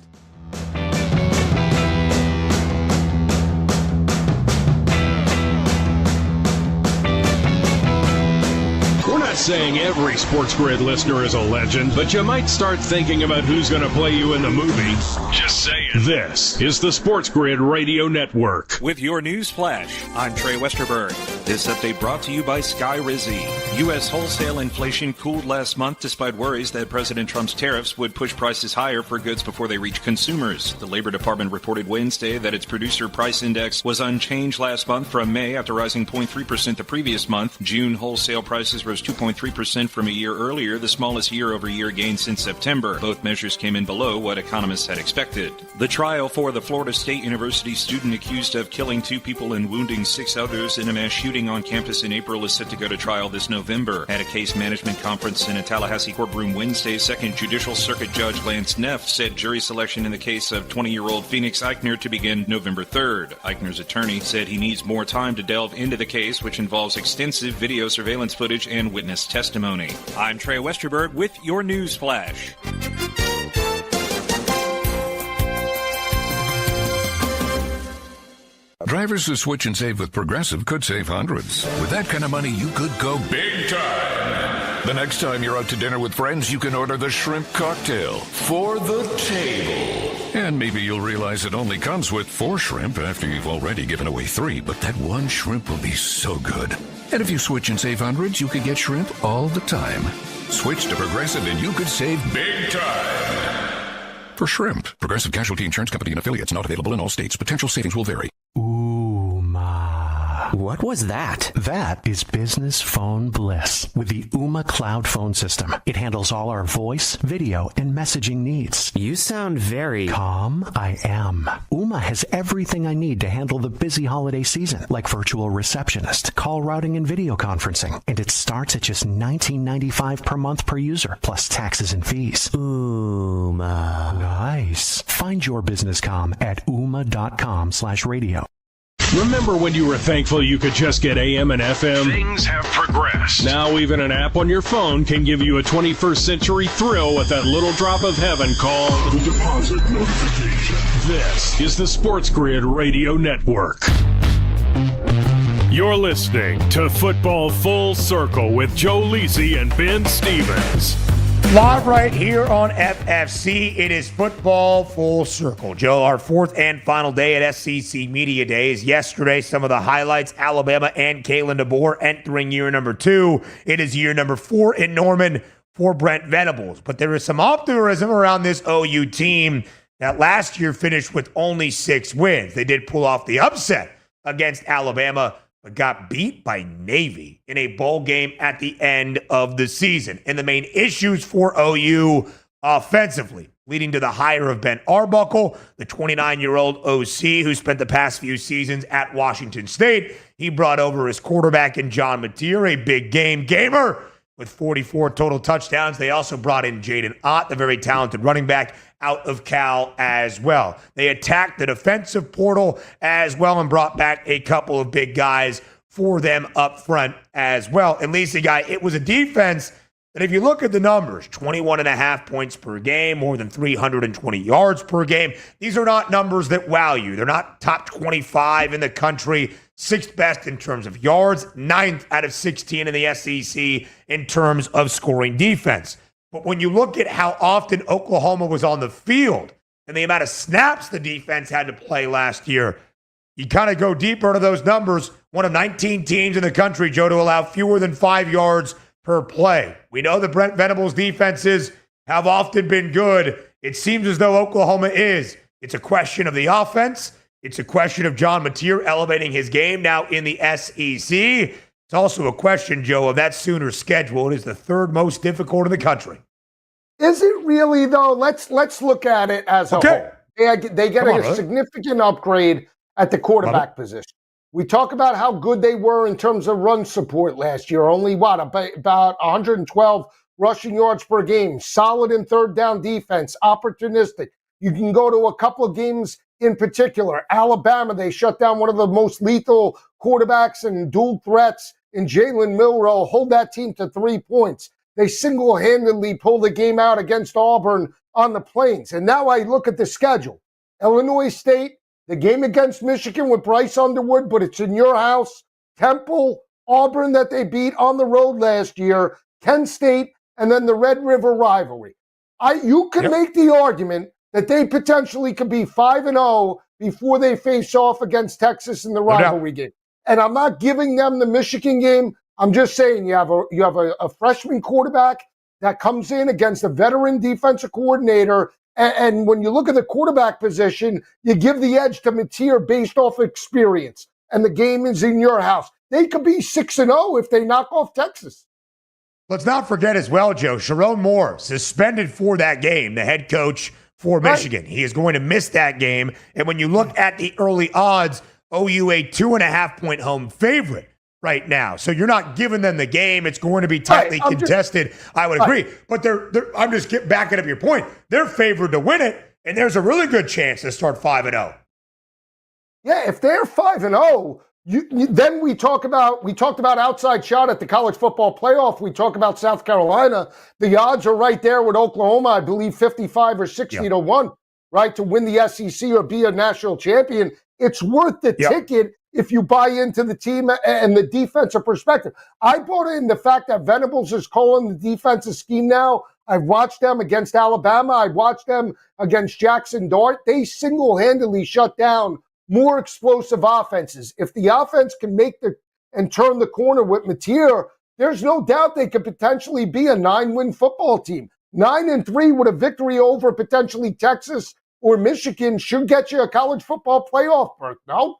Saying every SportsGrid listener is a legend, but you might start thinking about who's going to play you in the movie. Just saying. This is the SportsGrid Radio Network. With your news flash, I'm Trey Westerberg. This update brought to you by Sky Rizzi. U.S. wholesale inflation cooled last month despite worries that President Trump's tariffs would push prices higher for goods before they reach consumers. The Labor Department reported Wednesday that its producer price index was unchanged last month from May after rising 0.3% the previous month. June wholesale prices rose 2.3% from a year earlier, the smallest year-over-year gain since September. Both measures came in below what economists had expected. The trial for the Florida State University student accused of killing 2 people and wounding 6 others in a mass shooting on campus in April is set to go to trial this November. At a case management conference in a Tallahassee courtroom Wednesday, Second Judicial Circuit Judge Lance Neff said jury selection in the case of 20-year-old Phoenix Eichner to begin November 3rd. Eichner's attorney said he needs more time to delve into the case, which involves extensive video surveillance footage and witness testimony. I'm Trey Westerberg with your news flash. Drivers who switch and save with Progressive could save hundreds. With that kind of money, you could go big time. The next time you're out to dinner with friends, you can order the shrimp cocktail for the table. And maybe you'll realize it only comes with 4 shrimp after you've already given away 3, but that one shrimp will be so good. And if you switch and save hundreds, you could get shrimp all the time. Switch to Progressive and you could save big time. For shrimp, Progressive Casualty Insurance Company and affiliates, not available in all states. Potential savings will vary. What was that? That is business phone bliss with the Ooma Cloud phone system. It handles all our voice, video, and messaging needs. You sound very calm. I am. Ooma has everything I need to handle the busy holiday season, like virtual receptionist, call routing, and video conferencing. And it starts at just $19.95 per month per user, plus taxes and fees. Ooma. Nice. Find your business comm at ooma.com/radio. Remember when you were thankful you could just get AM and FM? Things have progressed. Now even an app on your phone can give you a 21st century thrill with that little drop of heaven called the deposit notification. This is the SportsGrid Radio Network. You're listening to Football Full Circle with Joe Lisi and Ben Stevens. Live right here on FFC, it is Football Full Circle. Joe, our 4th and final day at SEC Media Days. Yesterday, some of the highlights, Alabama and Kalen DeBoer entering year number 2. It is year number 4 in Norman for Brent Venables. But there is some optimism around this OU team that last year finished with only 6 wins. They did pull off the upset against Alabama, but got beat by Navy in a bowl game at the end of the season. And the main issues for OU offensively, leading to the hire of Ben Arbuckle, the 29-year-old OC who spent the past few seasons at Washington State. He brought over his quarterback in John Mateer, a big game gamer with 44 total touchdowns. They also brought in Jaden Ott, the very talented running back out of Cal as well. They attacked the defensive portal as well and brought back a couple of big guys for them up front as well. And Lisa, guy, it was a defense that if you look at the numbers, 21.5 points per game, more than 320 yards per game. These are not numbers that wow you. They're not top 25 in the country, 6th best in terms of yards, 9th out of 16 in the SEC in terms of scoring defense. But when you look at how often Oklahoma was on the field and the amount of snaps the defense had to play last year, you kind of go deeper into those numbers. One of 19 teams in the country, Joe, to allow fewer than 5 yards per play. We know that Brent Venables' defenses have often been good. It seems as though Oklahoma is. It's a question of the offense. It's a question of John Mateer elevating his game now in the SEC. It's also a question, Joe, of that Sooners schedule. It is the 3rd most difficult in the country. Is it really, though? Let's look at it as a whole. They get a significant upgrade at the quarterback position. We talk about how good they were in terms of run support last year. Only, about 112 rushing yards per game. Solid in third down defense. Opportunistic. You can go to a couple of games in particular. Alabama, they shut down one of the most lethal quarterbacks and dual threats in Jalen Milroe. Hold that team to 3 points. They single-handedly pulled the game out against Auburn on the Plains. And now I look at the schedule. Illinois State, the game against Michigan with Bryce Underwood, but it's in your house. Temple, Auburn that they beat on the road last year, Kent State, and then the Red River rivalry. You could make the argument that they potentially could be 5-0 before they face off against Texas in the rivalry game. And I'm not giving them the Michigan game. I'm just saying you have a freshman quarterback that comes in against a veteran defensive coordinator. And when you look at the quarterback position, you give the edge to Mateer based off experience. And the game is in your house. They could be 6-0 if they knock off Texas. Let's not forget as well, Joe, Sharon Moore suspended for that game, the head coach for Michigan. He is going to miss that game. And when you look at the early odds, OU a 2.5-point home favorite right now. So you're not giving them the game. It's going to be tightly contested. I would agree. But I'm just backing up your point. They're favored to win it, and there's a really good chance to start 5-0. Yeah, if they're 5-0, then we talked about outside shot at the college football playoff. We talk about South Carolina. The odds are right there with Oklahoma, I believe 55 or 60 to 1, right, to win the SEC or be a national champion. It's worth the ticket if you buy into the team and the defensive perspective. I bought in the fact that Venables is calling the defensive scheme now. I've watched them against Alabama. I watched them against Jackson Dart. They single-handedly shut down more explosive offenses. If the offense can and turn the corner with Mateer, there's no doubt they could potentially be a 9-win football team. 9-3 with a victory over potentially Texas or Michigan should get you a college football playoff berth, no?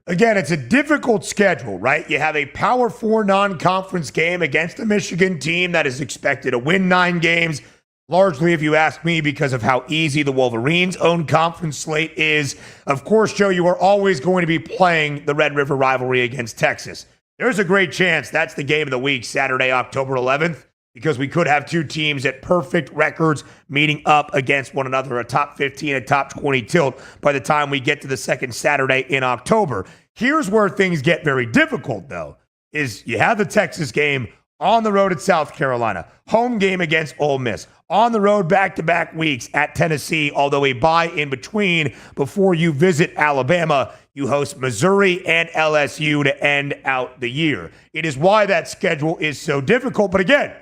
Again, it's a difficult schedule, right? You have a Power 4 non-conference game against a Michigan team that is expected to win 9 games. Largely, if you ask me, because of how easy the Wolverines' own conference slate is. Of course, Joe, you are always going to be playing the Red River rivalry against Texas. There's a great chance that's the game of the week, Saturday, October 11th, because we could have 2 teams at perfect records meeting up against one another, a top 15, a top 20 tilt by the time we get to the second Saturday in October. Here's where things get very difficult, though, is you have the Texas game on the road at South Carolina, home game against Ole Miss, on the road back-to-back weeks at Tennessee, although a bye in between before you visit Alabama. You host Missouri and LSU to end out the year. It is why that schedule is so difficult. But again,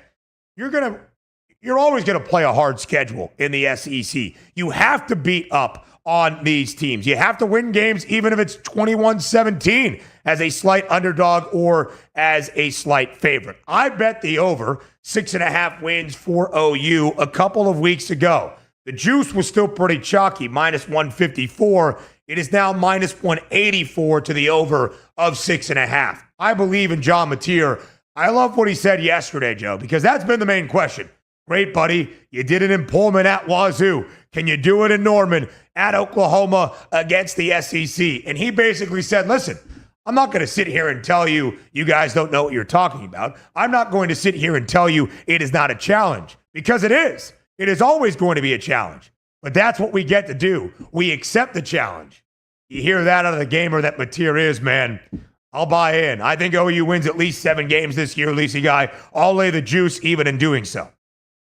you're always going to play a hard schedule in the SEC. You have to beat up on these teams. You have to win games even if it's 21-17 as a slight underdog or as a slight favorite. I bet the over 6.5 wins for OU a couple of weeks ago. The juice was still pretty chalky, minus 154. It is now minus 184 to the over of 6.5. I believe in John Mateer. I love what he said yesterday, Joe, because that's been the main question. Great, buddy. You did it in Pullman at Wazoo. Can you do it in Norman at Oklahoma against the SEC? And he basically said, listen, I'm not going to sit here and tell you guys don't know what you're talking about. I'm not going to sit here and tell you it is not a challenge, because it is. It is always going to be a challenge. But that's what we get to do. We accept the challenge. You hear that out of the gamer that Mateer is, man. I'll buy in. I think OU wins at least 7 games this year, Lisi Guy. I'll lay the juice even in doing so.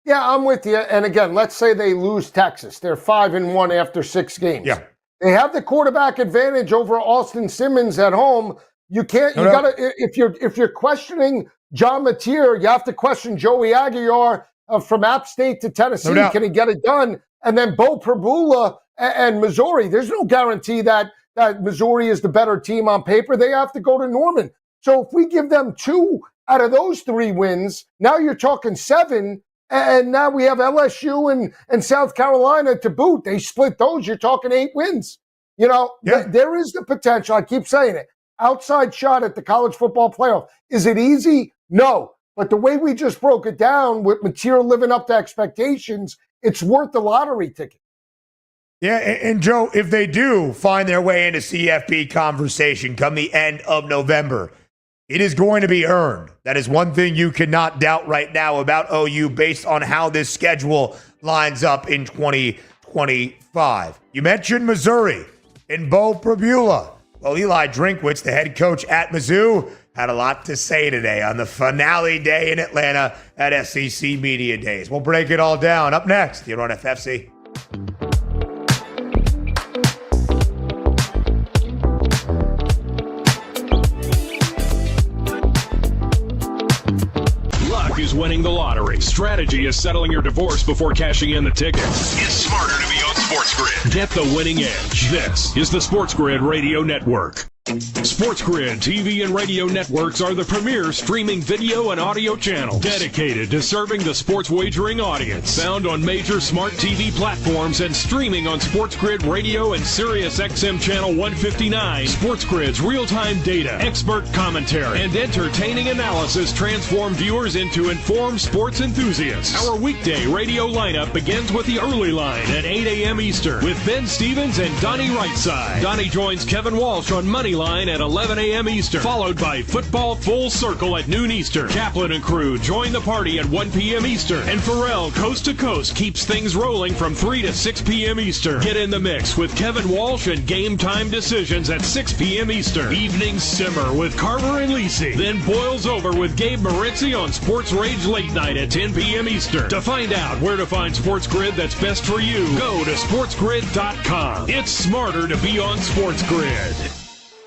Yeah, I'm with you. And again, let's say they lose Texas. They're 5-1 after 6 games. Yeah. They have the quarterback advantage over Austin Simmons at home. You can't, you gotta, if you're questioning John Mateer, you have to question Joey Aguilar from App State to Tennessee. Can he get it done? And then Bo Prabula and Missouri. There's no guarantee that Missouri is the better team on paper. They have to go to Norman. So if we give them 2 out of those 3 wins, now you're talking 7. And now we have LSU and South Carolina to boot. They split those. You're talking 8 wins. You know, there is the potential. I keep saying it. Outside shot at the college football playoff. Is it easy? No. But the way we just broke it down with Mateer living up to expectations, it's worth the lottery ticket. Yeah, and Joe, if they do find their way into CFP conversation come the end of November, it is going to be earned. That is one thing you cannot doubt right now about OU based on how this schedule lines up in 2025. You mentioned Missouri and Bo Prabula. Well, Eli Drinkwitz, the head coach at Mizzou, had a lot to say today on the finale day in Atlanta at SEC Media Days. We'll break it all down. Up next, here on FFC. Is winning the lottery. Strategy is settling your divorce before cashing in the tickets. It's smarter to be on SportsGrid. Get the winning edge. This is the SportsGrid Radio Network. SportsGrid TV and radio networks are the premier streaming video and audio channels dedicated to serving the sports wagering audience. Found on major smart TV platforms and streaming on SportsGrid Radio and Sirius XM Channel 159. SportsGrid's real-time data, expert commentary, and entertaining analysis transform viewers into informed sports enthusiasts. Our weekday radio lineup begins with the early line at 8 a.m. Eastern with Ben Stevens and Donnie Rightside. Donnie joins Kevin Walsh on Moneyline at 11 a.m. Eastern, followed by Football Full Circle at noon Eastern. Kaplan and crew join the party at 1 p.m. Eastern, and Pharrell Coast to Coast keeps things rolling from 3 to 6 p.m. Eastern. Get in the mix with Kevin Walsh and Game Time Decisions at 6 p.m. Eastern. Evenings simmer with Carver and Lisi, then boils over with Gabe Moritzi on Sports Rage Late Night at 10 p.m. Eastern. To find out where to find SportsGrid that's best for you, go to sportsgrid.com. It's smarter to be on SportsGrid.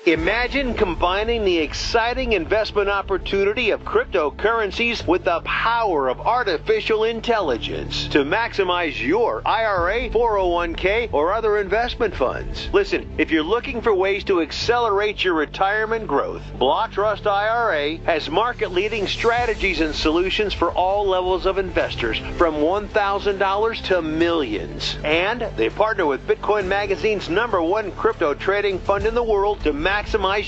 Imagine combining the exciting investment opportunity of cryptocurrencies with the power of artificial intelligence to maximize your IRA, 401k, or other investment funds. Listen, if you're looking for ways to accelerate your retirement growth, Block Trust IRA has market-leading strategies and solutions for all levels of investors, from $1,000 to millions. And they partner with Bitcoin Magazine's #1 crypto trading fund in the world to maximize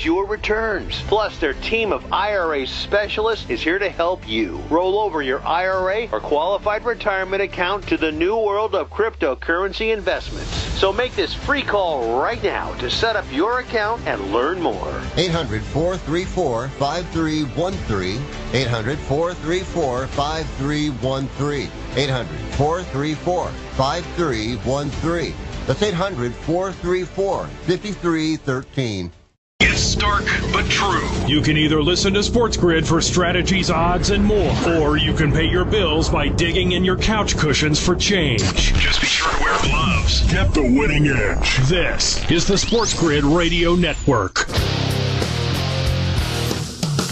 your returns. Plus, their team of IRA specialists is here to help you roll over your IRA or qualified retirement account to the new world of cryptocurrency investments. So make this free call right now to set up your account and learn more. 800-434-5313. 800-434-5313. 800-434-5313. That's 800-434-5313. It's stark but true. You can either listen to SportsGrid for strategies, odds, and more, or you can pay your bills by digging in your couch cushions for change. Just be sure to wear gloves. Get the winning edge. This is the SportsGrid Radio Network.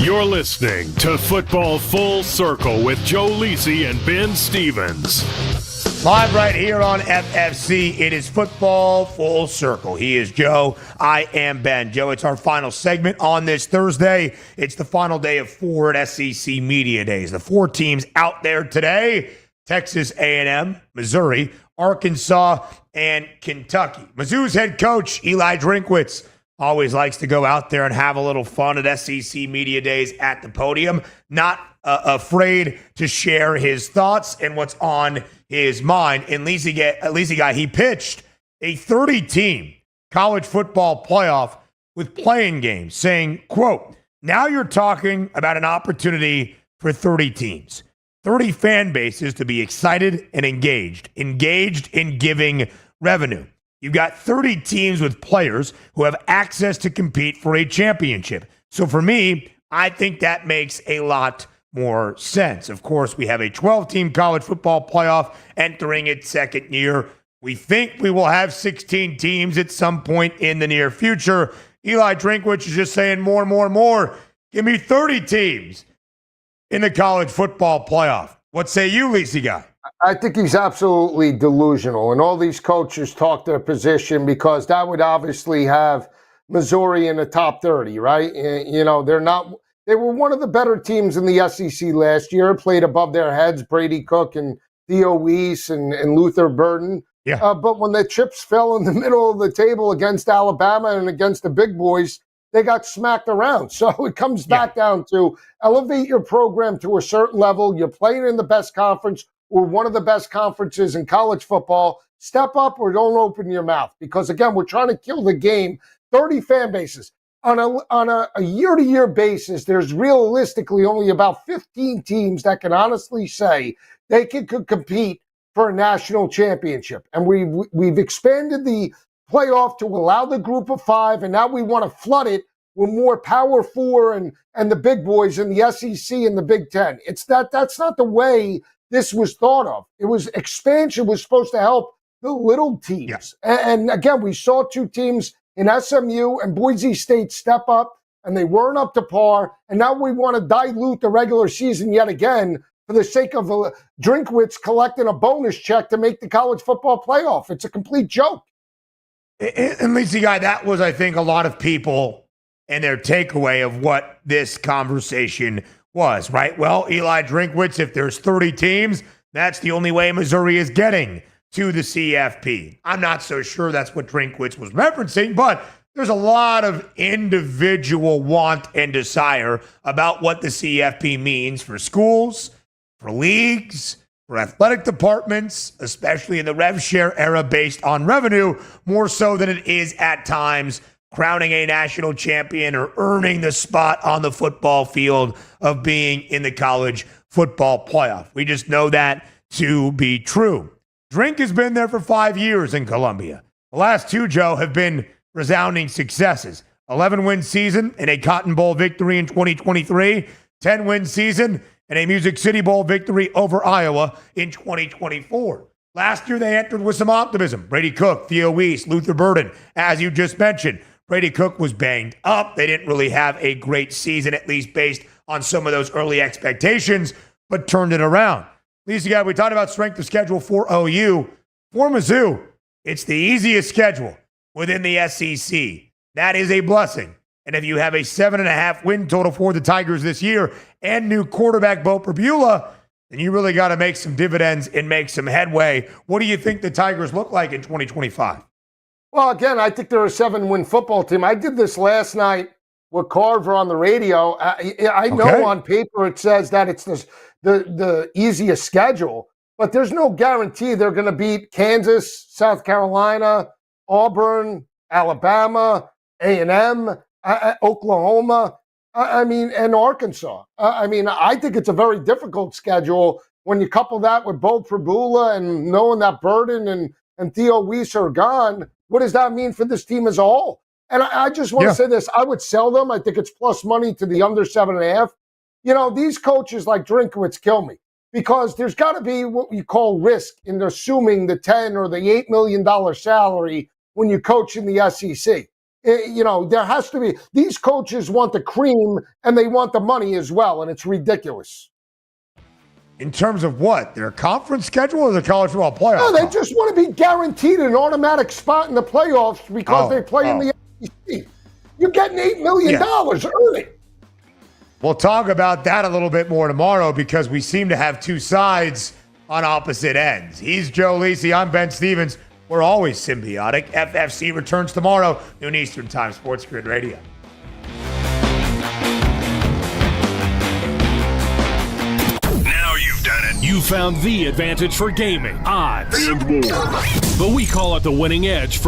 You're listening to Football Full Circle with Joe Lisi and Ben Stevens. Live right here on FFC, it is Football Full Circle. He is Joe. I am Ben. Joe, it's our final segment on this Thursday. It's the final day of 4 at SEC Media Days. The 4 teams out there today: Texas A&M, Missouri, Arkansas, and Kentucky. Mizzou's head coach, Eli Drinkwitz, always likes to go out there and have a little fun at SEC Media Days at the podium. Not afraid to share his thoughts and what's on his mind. And Lisi Guy, he pitched a 30-team college football playoff with playing games, saying, quote, now you're talking about an opportunity for 30 teams, 30 fan bases to be excited and engaged in giving revenue. You've got 30 teams with players who have access to compete for a championship. So for me, I think that makes a lot more sense. Of course, we have a 12-team college football playoff entering its second year. We think we will have 16 teams at some point in the near future. Eli Drinkwitz is just saying more and more and more. Give me 30 teams in the college football playoff. What say you, Lisi Guy? I think he's absolutely delusional. And all these coaches talk their position because that would obviously have Missouri in the top 30, right? You know, they were one of the better teams in the SEC last year, played above their heads, Brady Cook and Theo Weiss and Luther Burden. Yeah. But when the chips fell in the middle of the table against Alabama and against the big boys, they got smacked around. So it comes back down to elevate your program to a certain level. You're playing in the best conference or one of the best conferences in college football. Step up or don't open your mouth. Because, again, we're trying to kill the game. 30 fan bases. On a year-to-year basis, there's realistically only about 15 teams that can honestly say they could compete for a national championship. And we've expanded the playoff to allow the group of 5, and now we want to flood it with more Power 4 and the big boys in the SEC and the Big Ten. That's not the way this was thought of. It was expansion was supposed to help the little teams. Yeah. And again, we saw 2 teams in SMU and Boise State step up, and they weren't up to par. And now we want to dilute the regular season yet again for the sake of Drinkwitz collecting a bonus check to make the college football playoff. It's a complete joke. And Lisi Guy, that was, I think, a lot of people and their takeaway of what this conversation was, right? Well, Eli Drinkwitz, if there's 30 teams, that's the only way Missouri is getting to the CFP. I'm not so sure that's what Drinkwitz was referencing, but there's a lot of individual want and desire about what the CFP means for schools, for leagues, for athletic departments, especially in the rev share era based on revenue, more so than it is at times crowning a national champion or earning the spot on the football field of being in the college football playoff. We just know that to be true. Drink has been there for 5 years in Columbia. The last 2, Joe, have been resounding successes. 11-win season and a Cotton Bowl victory in 2023, 10-win season and a Music City Bowl victory over Iowa in 2024. Last year, they entered with some optimism. Brady Cook, Theo Weiss, Luther Burden, as you just mentioned. Brady Cook was banged up. They didn't really have a great season, at least based on some of those early expectations, but turned it around. Lisa Guy, we talked about strength of schedule for OU. For Mizzou, it's the easiest schedule within the SEC. That is a blessing. And if you have a 7.5 win total for the Tigers this year and new quarterback Bo Pribula, then you really got to make some dividends and make some headway. What do you think the Tigers look like in 2025? Well, again, I think they're a 7-win football team. I did this last night with Carver on the radio. I know on paper it says that it's the easiest schedule, but there's no guarantee they're going to beat Kansas, South Carolina, Auburn, Alabama, A&M, Oklahoma, and Arkansas. I think it's a very difficult schedule when you couple that with Bo Pribula and knowing that Burden and Theo Weiss are gone. What does that mean for this team as a whole? And I just want to say this. I would sell them. I think it's plus money to the under 7.5. You know, these coaches like Drinkwitz kill me because there's got to be what we call risk in assuming the $10 or the $8 million salary when you coach in the SEC. There has to be. These coaches want the cream and they want the money as well, and it's ridiculous. In terms of what? Their conference schedule or the college football playoff? No, they just want to be guaranteed an automatic spot in the playoffs because they play in the SEC. You're getting $8 million early. We'll talk about that a little bit more tomorrow because we seem to have two sides on opposite ends. He's Joe Lisi. I'm Ben Stevens. We're always symbiotic. FFC returns tomorrow, noon Eastern Time, Sports Grid Radio. Now you've done it. You found the advantage for gaming, odds, and more. But we call it the winning edge for